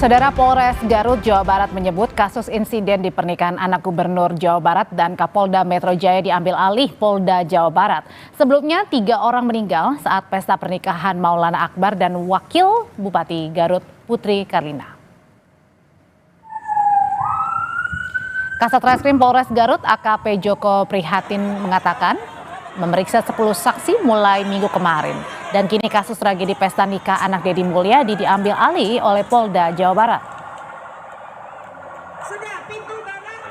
Saudara Polres Garut, Jawa Barat menyebut kasus insiden di pernikahan anak Gubernur Jawa Barat dan Kapolda Metro Jaya diambil alih Polda Jawa Barat. Sebelumnya 3 orang meninggal saat pesta pernikahan Maulana Akbar dan Wakil Bupati Garut Putri Karlina. Kasat Reskrim Polres Garut AKP Joko Prihatin mengatakan memeriksa 10 saksi mulai minggu kemarin. Dan kini kasus tragedi pesta nikah anak Deddy Mulyadi diambil alih oleh Polda Jawa Barat.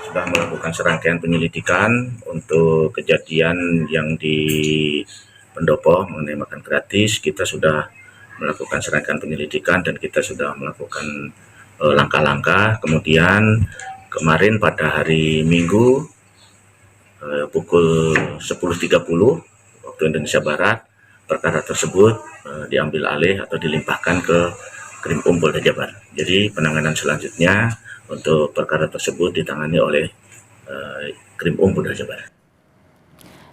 Sudah melakukan serangkaian penyelidikan untuk kejadian yang di Pendopo mengenai makan gratis. Kita sudah melakukan serangkaian penyelidikan dan kita sudah melakukan langkah-langkah. Kemudian kemarin pada hari Minggu pukul 10.30 waktu Indonesia Barat, perkara tersebut diambil alih atau dilimpahkan ke Krim Polda Jabar. Jadi penanganan selanjutnya untuk perkara tersebut ditangani oleh Krim Polda Jabar.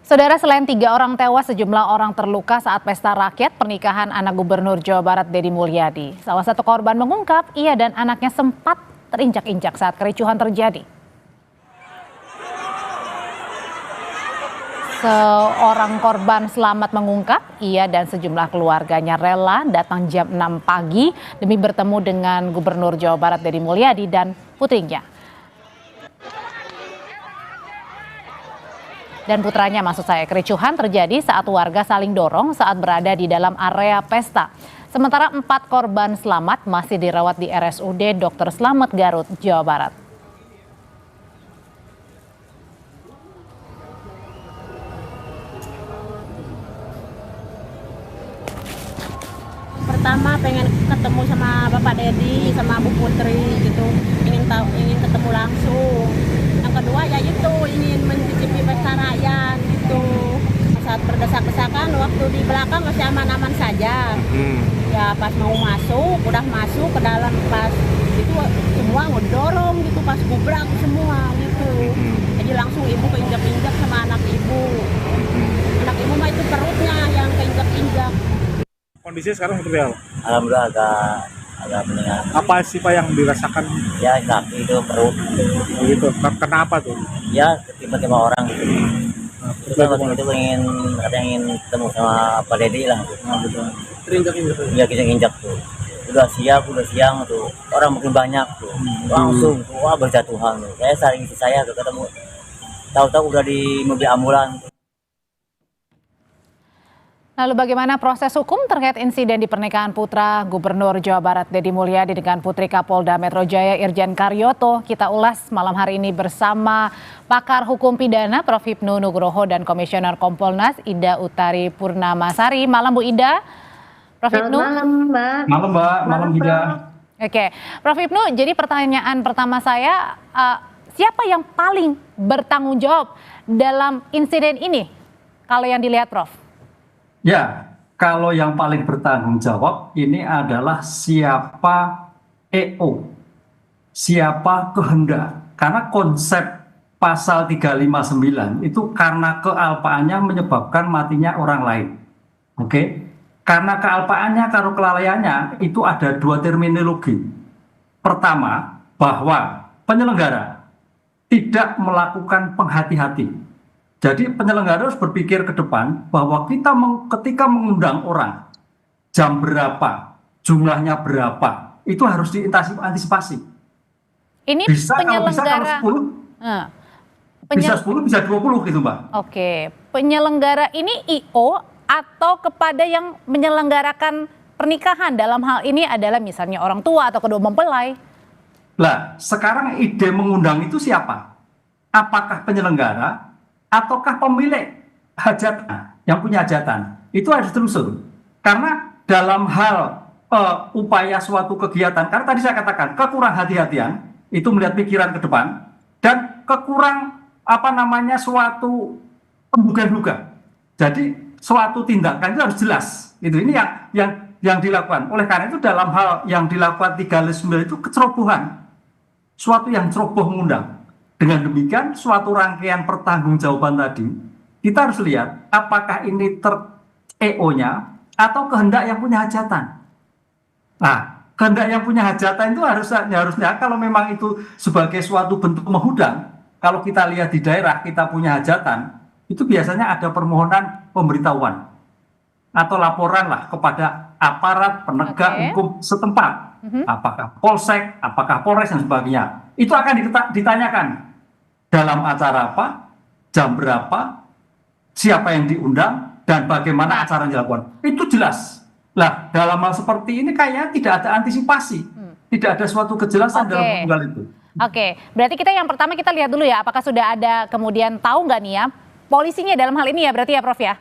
Saudara, selain 3 orang tewas, sejumlah orang terluka saat pesta rakyat pernikahan anak Gubernur Jawa Barat Deddy Mulyadi. Salah satu korban mengungkap ia dan anaknya sempat terinjak-injak saat kericuhan terjadi. Seorang korban selamat mengungkap ia dan sejumlah keluarganya rela datang jam 6 pagi demi bertemu dengan Gubernur Jawa Barat Deddy Mulyadi dan putrinya. Dan putranya maksud saya. Kericuhan terjadi saat warga saling dorong saat berada di dalam area pesta. Sementara 4 korban selamat masih dirawat di RSUD Dr. Slamet Garut, Jawa Barat. Pertama pengen ketemu sama Bapak Deddy sama Bu Putri gitu, ingin ketemu langsung. Yang kedua ya itu ingin mencicipi pesta rakyat gitu. Saat berdesak-desakan waktu di belakang masih aman-aman saja. Ya pas mau masuk, udah masuk ke dalam pas itu semua ngedorong gitu pas gubrak semua gitu. Jadi langsung ibu keinjak-injak sama anak ibu. Anak ibu mah itu perutnya yang keinjak-injak. Kondisinya sekarang seperti apa? Alhamdulillah agak mendingan. Apa sih Pak yang dirasakan? Ya kaki itu perut. Gitu. Kenapa tuh? Ya tiba-tiba orang gitu. Itu waktu itu katanya ingin ketemu sama Pak Deddy lah. Terinjak-injak. Iya injak tuh. Udah siang tuh. Orang makin banyak tuh. Langsung tuh, wah berjatuhan tuh. Saya saring istri saya ketemu. Tahu-tahu udah di mobil ambulan. Lalu bagaimana proses hukum terkait insiden di pernikahan putra Gubernur Jawa Barat Deddy Mulyadi dengan Putri Kapolda Metro Jaya Irjen Karyoto? Kita ulas malam hari ini bersama pakar hukum pidana Prof. Hipnu Nugroho dan Komisioner Kompolnas Ida Utari Purnamasari. Malam Bu Ida. Prof. Hipnu. Malam Mbak. Malam Mbak, malam Ida. Oke, Prof. Hipnu, jadi pertanyaan pertama saya, siapa yang paling bertanggung jawab dalam insiden ini? Kalau yang dilihat Prof. Ya, kalau yang paling bertanggung jawab ini adalah siapa EO, siapa kehendak. Karena konsep pasal 359 itu karena kealpaannya menyebabkan matinya orang lain. Oke? Karena kealpaannya, karena kelalaiannya itu ada 2 terminologi. Pertama, bahwa penyelenggara tidak melakukan penghati-hati. Jadi penyelenggara harus berpikir ke depan bahwa kita ketika mengundang orang jam berapa, jumlahnya berapa, itu harus diantisipasi. Ini bisa penyelenggara, kalau 10, bisa 10, bisa 20 gitu Mbak. Oke, penyelenggara ini IO atau kepada yang menyelenggarakan pernikahan dalam hal ini adalah misalnya orang tua atau kedua mempelai. Lah, sekarang ide mengundang itu siapa? Apakah penyelenggara ataukah pemilik hajatan yang punya hajatan? Itu harus ditelusuri. Karena dalam hal upaya suatu kegiatan, karena tadi saya katakan kekurang hati-hatian itu melihat pikiran ke depan dan kekurang suatu duga-duga. Jadi suatu tindakan itu harus jelas. Itu ini yang dilakukan. Oleh karena itu dalam hal yang dilakukan 359 itu kecerobohan. Suatu yang ceroboh mengundang. Dengan demikian, suatu rangkaian pertanggungjawaban tadi, kita harus lihat apakah ini EO-nya atau kehendak yang punya hajatan. Nah, kehendak yang punya hajatan itu harusnya kalau memang itu sebagai suatu bentuk menghudang, kalau kita lihat di daerah kita punya hajatan, itu biasanya ada permohonan pemberitahuan atau laporan lah kepada aparat penegak hukum setempat, apakah polsek, apakah polres dan sebagainya. Itu akan ditanyakan dalam acara apa, jam berapa, siapa yang diundang, dan bagaimana acara yang dilakukan. Itu jelas. Lah, dalam hal seperti ini kayaknya tidak ada antisipasi, tidak ada suatu kejelasan dalam tunggal itu. Oke, berarti kita yang pertama kita lihat dulu ya, apakah sudah ada kemudian tahu nggak nih ya, polisinya dalam hal ini ya berarti ya Prof ya?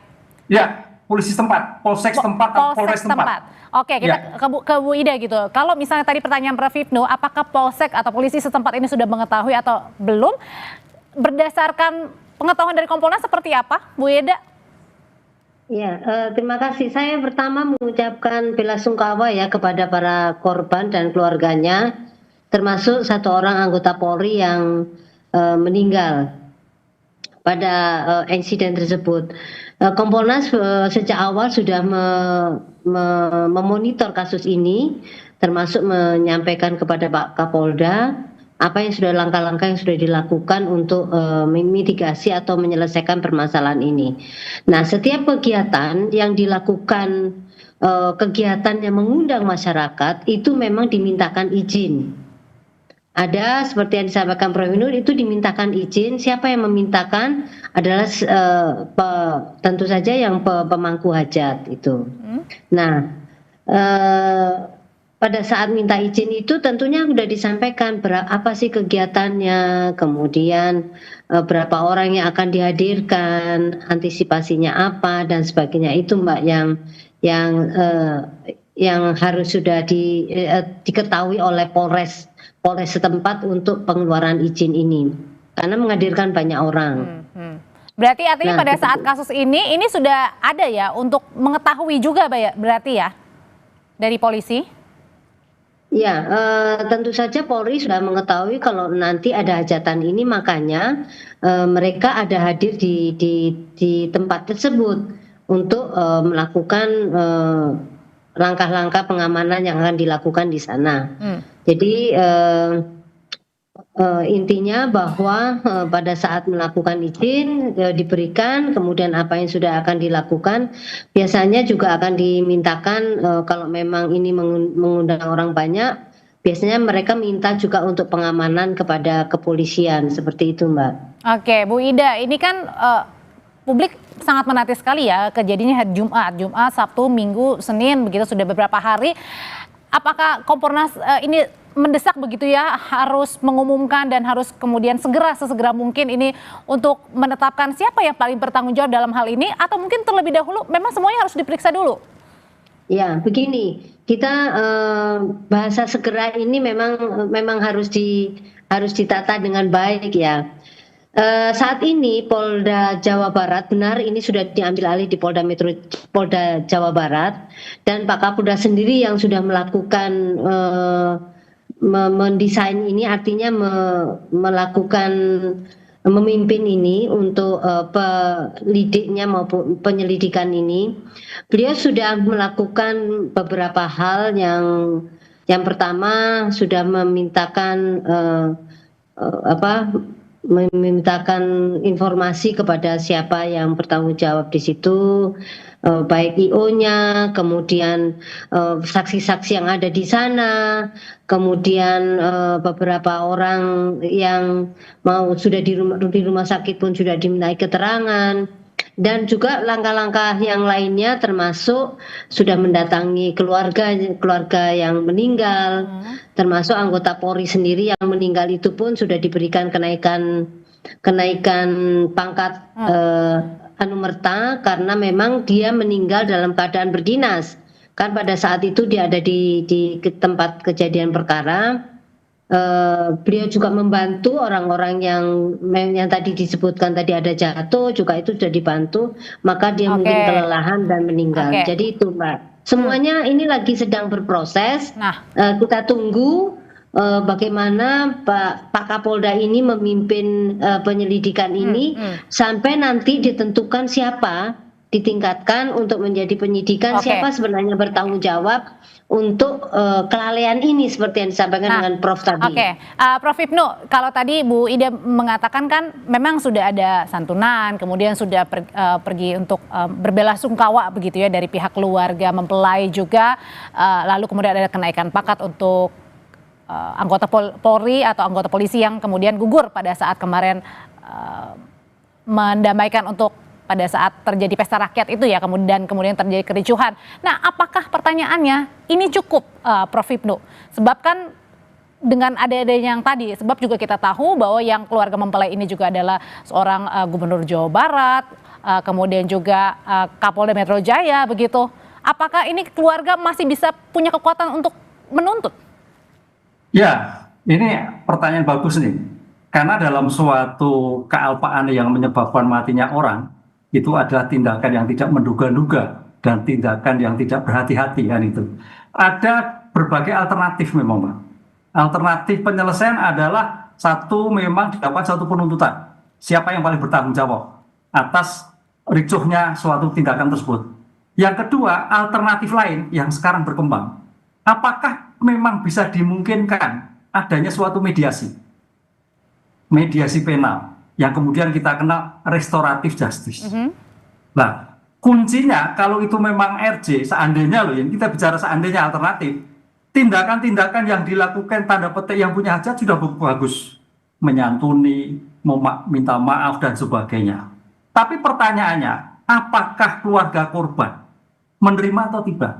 Ya, polisi setempat, polsek setempat, atau polres setempat. Oke, kita ke Bu Ida gitu. Kalau misalnya tadi pertanyaan Prof Ibnu, apakah polsek atau polisi setempat ini sudah mengetahui atau belum? Berdasarkan pengetahuan dari Kompolnas seperti apa, Bu Ida? Ya, terima kasih. Saya pertama mengucapkan belasungkawa ya kepada para korban dan keluarganya, termasuk satu orang anggota Polri yang meninggal pada insiden tersebut. Kompolnas sejak awal sudah memonitor kasus ini, termasuk menyampaikan kepada Pak Kapolda apa yang sudah langkah-langkah yang sudah dilakukan untuk memitigasi atau menyelesaikan permasalahan ini. Nah, setiap kegiatan yang dilakukan, kegiatan yang mengundang masyarakat itu memang dimintakan izin. Ada seperti yang disampaikan Prof. Ibnu itu dimintakan izin. Siapa yang memintakan adalah tentu saja yang pemangku hajat itu. Nah, pada saat minta izin itu tentunya sudah disampaikan apa sih kegiatannya, kemudian berapa orang yang akan dihadirkan, antisipasinya apa dan sebagainya. Itu Mbak yang harus sudah diketahui oleh Polres setempat untuk pengeluaran izin ini, karena menghadirkan banyak orang. Berarti artinya pada saat kasus ini sudah ada ya untuk mengetahui juga berarti ya dari polisi? Ya, tentu saja Polri sudah mengetahui kalau nanti ada hajatan ini, makanya mereka ada hadir di tempat tersebut untuk melakukan langkah-langkah pengamanan yang akan dilakukan di sana. Jadi intinya bahwa pada saat melakukan izin diberikan, kemudian apa yang sudah akan dilakukan biasanya juga akan dimintakan kalau memang ini mengundang orang banyak, biasanya mereka minta juga untuk pengamanan kepada kepolisian, seperti itu Mbak. Oke, Bu Ida, ini kan publik sangat menanti sekali ya kejadiannya hari Jumat, Sabtu, Minggu, Senin, begitu sudah beberapa hari. Apakah Kompolnas ini mendesak begitu ya, harus mengumumkan dan harus kemudian sesegera mungkin ini untuk menetapkan siapa yang paling bertanggung jawab dalam hal ini, atau mungkin terlebih dahulu memang semuanya harus diperiksa dulu? Ya, begini, kita bahasa segera ini memang harus ditata dengan baik ya. Saat ini Polda Jawa Barat, benar ini sudah diambil alih di Polda Jawa Barat, dan Pak Kapolda sendiri yang sudah melakukan mendesain ini, artinya melakukan memimpin ini untuk pelidiknya maupun penyelidikan ini. Beliau sudah melakukan beberapa hal. Yang pertama sudah memintakan informasi kepada siapa yang bertanggung jawab di situ, baik IO-nya, kemudian saksi-saksi yang ada di sana, kemudian beberapa orang yang sudah di rumah sakit pun sudah dimintai keterangan, dan juga langkah-langkah yang lainnya termasuk sudah mendatangi keluarga yang meninggal, termasuk anggota Polri sendiri yang meninggal itu pun sudah diberikan kenaikan pangkat anumerta karena memang dia meninggal dalam keadaan berdinas. Kan pada saat itu dia ada di tempat kejadian perkara. Beliau juga membantu orang-orang yang tadi disebutkan tadi ada jatuh, juga itu sudah dibantu, maka dia mungkin kelelahan dan meninggal. Jadi itu Mbak, semuanya ini lagi sedang berproses. Kita tunggu bagaimana Pak Kapolda ini memimpin penyelidikan ini sampai nanti ditentukan siapa ditingkatkan untuk menjadi penyidikan Oke. siapa sebenarnya bertanggung jawab untuk kelalaian ini seperti yang disampaikan dengan Prof tadi. Oke, Prof Ibnu, kalau tadi Bu Ida mengatakan kan memang sudah ada santunan, kemudian sudah pergi untuk berbelasungkawa begitu ya dari pihak keluarga mempelai juga, lalu kemudian ada kenaikan pangkat untuk anggota Polri atau anggota polisi yang kemudian gugur pada saat kemarin mendamaikan untuk pada saat terjadi pesta rakyat itu ya, kemudian terjadi kericuhan. Nah, apakah pertanyaannya ini cukup, Prof Ibnu? Sebab kan dengan ada-adanya yang tadi, sebab juga kita tahu bahwa yang keluarga mempelai ini juga adalah seorang Gubernur Jawa Barat, kemudian juga Kapolda Metro Jaya begitu. Apakah ini keluarga masih bisa punya kekuatan untuk menuntut? Ya, ini pertanyaan bagus nih. Karena dalam suatu kealpaan yang menyebabkan matinya orang, itu adalah tindakan yang tidak menduga-duga dan tindakan yang tidak berhati-hati kan itu. Ada berbagai alternatif memang, Pak. Alternatif penyelesaian adalah satu, memang dilakukan suatu penuntutan. Siapa yang paling bertanggung jawab atas ricuhnya suatu tindakan tersebut. Yang kedua, alternatif lain yang sekarang berkembang. Apakah memang bisa dimungkinkan adanya suatu mediasi penal yang kemudian kita kenal restoratif justice. Nah, kuncinya kalau itu memang RJ, seandainya loh, yang kita bicara seandainya alternatif, tindakan-tindakan yang dilakukan tanda petik yang punya hajat sudah bagus, menyantuni, minta maaf dan sebagainya. Tapi pertanyaannya, apakah keluarga korban menerima atau tidak?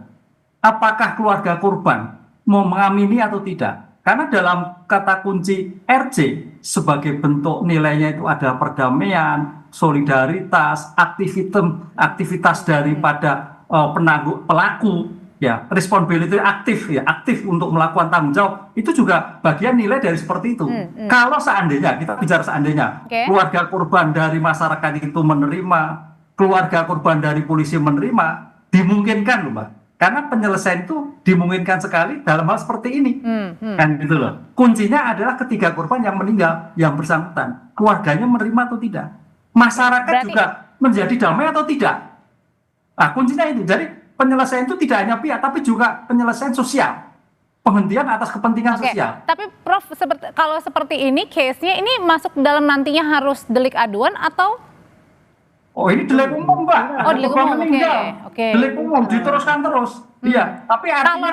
Apakah keluarga korban mau mengamini atau tidak? Karena dalam kata kunci RJ sebagai bentuk nilainya itu ada perdamaian, solidaritas, aktivitas daripada pelaku, ya, responsibility aktif untuk melakukan tanggung jawab, itu juga bagian nilai dari seperti itu. Kalau seandainya, kita bicara seandainya, keluarga korban dari masyarakat itu menerima, keluarga korban dari polisi menerima, dimungkinkan loh, Mbak. Karena penyelesaian itu dimungkinkan sekali dalam hal seperti ini, kan gitu loh. Kuncinya adalah ketiga korban yang meninggal, yang bersangkutan, keluarganya menerima atau tidak, masyarakat juga menjadi damai atau tidak. Nah, kuncinya itu. Jadi penyelesaian itu tidak hanya pihak, tapi juga penyelesaian sosial, penghentian atas kepentingan sosial. Tapi Prof, kalau seperti ini, case-nya ini masuk dalam nantinya harus delik aduan atau? Oh, ini delik umum, Mbak. Oh, delik umum, oke. Delik umum diteruskan terus. Iya, tapi kalau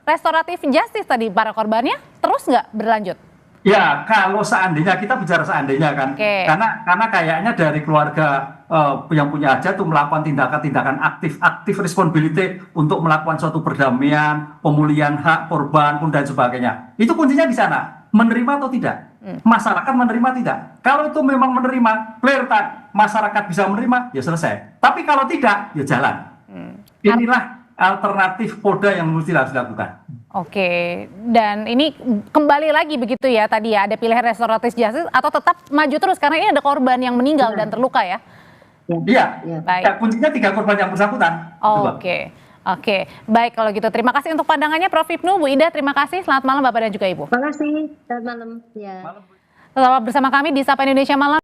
restoratif justice tadi para korbannya terus nggak berlanjut? Ya, kalau seandainya, kita bicara seandainya kan, karena kayaknya dari keluarga yang punya hajat itu melakukan tindakan-tindakan aktif responsibility untuk melakukan suatu perdamaian, pemulihan hak korban dan sebagainya. Itu kuncinya di sana, menerima atau tidak. Masyarakat menerima tidak. Kalau itu memang menerima, clear kan, masyarakat bisa menerima, ya selesai. Tapi kalau tidak, ya jalan. Inilah alternatif Polda yang mesti harus dilakukan. Oke, dan ini kembali lagi begitu ya tadi ya, ada pilihan restoratif justice atau tetap maju terus karena ini ada korban yang meninggal dan terluka ya? Iya, baik. Ya, kuncinya 3 korban yang bersangkutan. Oke, baik kalau gitu. Terima kasih untuk pandangannya Prof Ibnu, Bu Ida, terima kasih. Selamat malam Bapak dan juga Ibu. Terima kasih, selamat malam. Ya. Tetap bersama kami di Sapa Indonesia Malam.